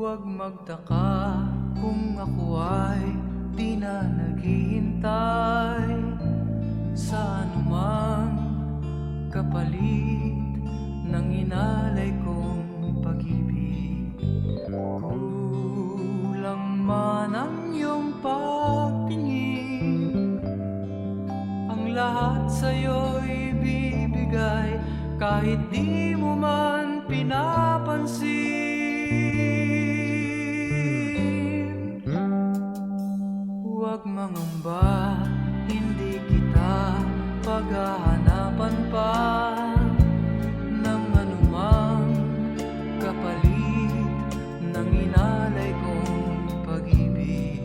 Huwag magtaka kung ako ay di na naghihintay sa anumang kapalit ng inalay kong pag-ibig. Kulang man ang iyong pagtingin, ang lahat sa'yo'y bibigay kahit di mo man pinapansin. Huwag mangamba, hindi kita paghahanapan pa ng anumang kapalit ng inalay kong pag-ibig.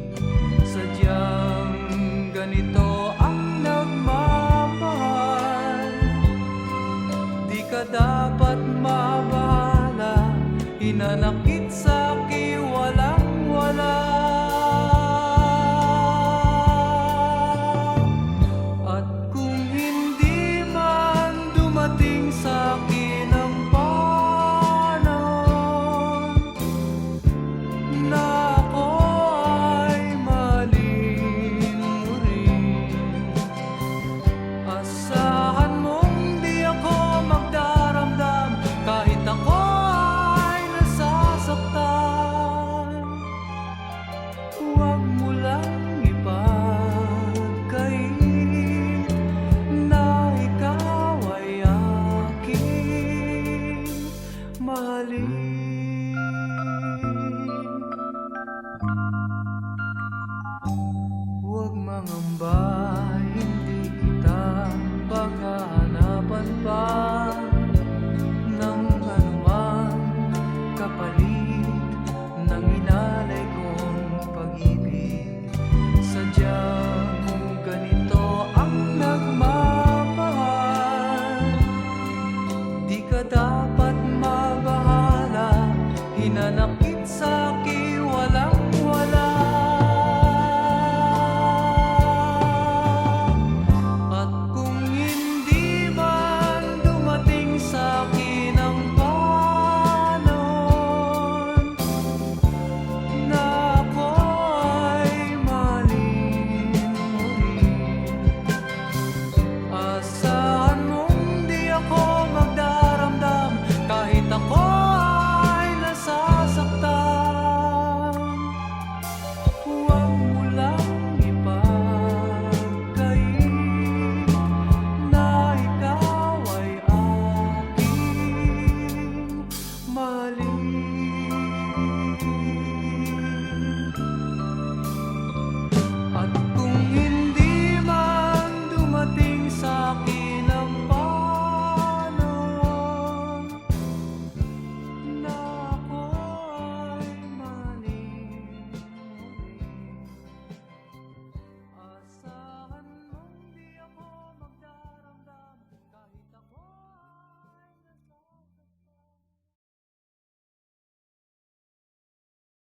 Sadyang ganito ang nagmamahal, di ka dapat mabahala, hinanakit sa'ki walang-wala. Huwag mo lang ipagkait na ikaw ay aking mahalin. Huwag mangamba, hindi kita paghahanapan pa ng anumang kapalit ng inalay kong pag-ibig. Sadyang ganito ang nagmamahal, di ka dapat mabahala, hinanakit sa'ki walang-wala. At kung hindi man dumating sa'kin ang panon na ako ay mahalin mo rin, asahan mong di ako magdaramdam kahit ako ay nasasaktan. Huwag mo lang ipagkait na ikaw ay aking mahalin.